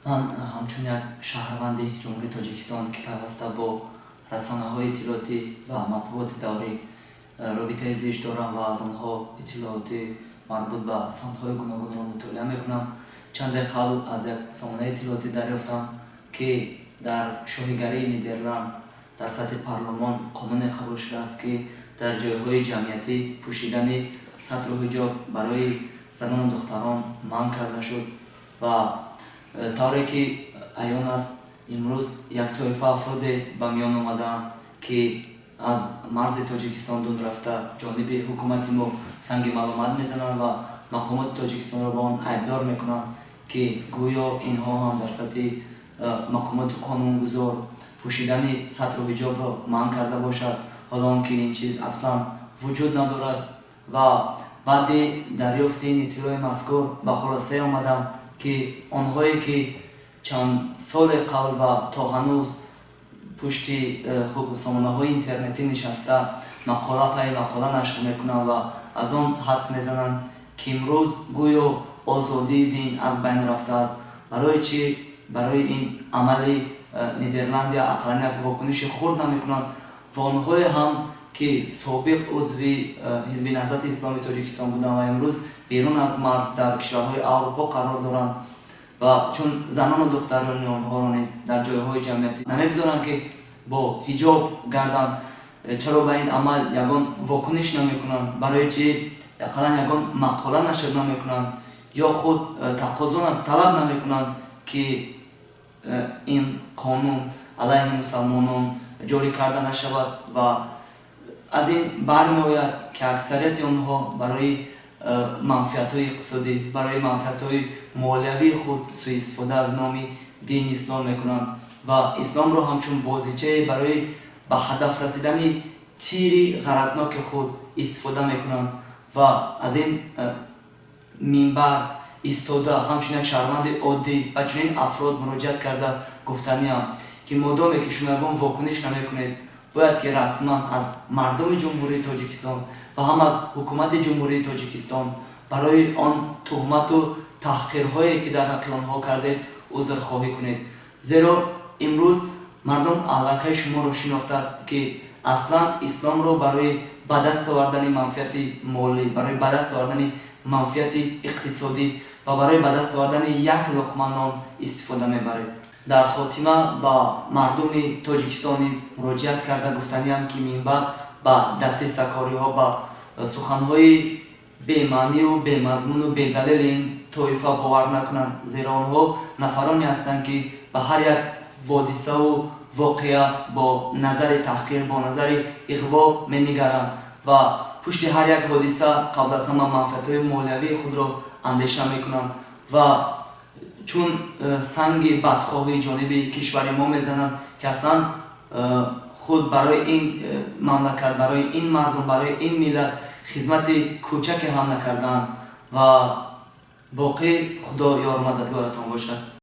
من همچون یک شهروند جمهوری تاجیکستان که پیوسته با رسانه‌های اطلاعاتی و مطبوعات دولتی رابطه زیست دارم و از آنها اطلاعاتی مربوط به سمت‌های گوناگون را مطالعه میکنم. چند قبل از یک سامانه اطلاعاتی دریافتم که در شاهیگری نیدرلند در سطح پارلمان قانون قبول شده است که در جایهای جمعیتی پوشیدن سطر و حجاب برای زنان و دختران منع کرده شد و طوری که عیان است امروز یک طایفه افراد به میان آمدند که از مرز تاجیکستان دور رفته جانب حکومت ما سنگ ملامت میزنند و مقامات تاجیکستان را با آن عیبدار میکنند که گویا اینها هم در سطح مقامات قانونگذار پوشیدن سطر و حجاب را منع کرده باشد، حالا که این چیز اصلا وجود ندارد. و بعد دریافت این اطلاع مذکور به خلاصه آمدم که آنهایی که چند سال قبل و تا هنوز پشت سامانه‌های اینترنتی نشسته مقاله پی مقاله نشر میکنند و از آن حدس میزنند که امروز گویا آزادی دین از بین رفته است. برای چی؟ برای این عملی نیدرلند یا اقلانی یک واکنش خرد نمیکنند و آنهای هم که سابق عضوی حزب نهضت اسلامی تاجیکستان بودند و امروز بیرون از مرز در کشورهای اروپا قرار دارند و چون زنان و دختران آنها را نیز در جایهای جمعیتی نمیگذارند که با حجاب گردند، چرا به این عمل یگان واکنش نمیکنند؟ برای چی اقلا یگان مقاله نشر نمیکنند یا خود تقاضا طلب نمیکنند که این قانون علیه مسلمانان جاری کرده نشود؟ و از این برمیآید که اکثریت آنها برای منفعت‌های اقتصادی، برای منفعت‌های مالیوی خود سوء استفاده از نام دین اسلام میکنند و اسلام را همچون بازیچه برای به هدف رسیدن تیر غرضناک خود استفاده میکنند و از این منبر ایستاده همچون یک شهروند عادی و چنین افراد مراجعت کرده گفتنیم که مادامی که شما یگان واکنش نمیکنید باید که رسما از مردم جمهوری تاجیکستان و هم از حکومت جمهوری تاجیکستان برای آن تهمت و تحقیرهایی که در حق آنها کردید عذرخواهی کنید، زیرا امروز مردم علاقه شما را شناخته است که اصلا اسلام را برای به دست آوردن منفعت مالی، برای به دست آوردن منفعت اقتصادی و برای به دست آوردن یک لقمه نان استفاده میبرید. در خاتمه با مردم تاجیکستان نیز مراجعت کرده گفتنیم که من بعد با دسیسه‌کاری ها با سخنهای بی‌معنی و بی‌مضمون و بی‌دلیل این طایفه باور نکنند، زیرا آنها نفرانی هستند که به هر یک حادثه و واقعه با نظر تحقیر، با نظر اغوا می‌نگرند و پشت هر یک حادثه قبل از همه منفعت‌های مالیوی خود را اندیشه می‌کنند و چون سنگ بدخواهی جانب کشور ما میزنند که اصلا خود برای این مملکت، برای این مردم، برای این ملت خدمت کوچک هم نکردند و باقی خدا یار و مددگارتان باشد.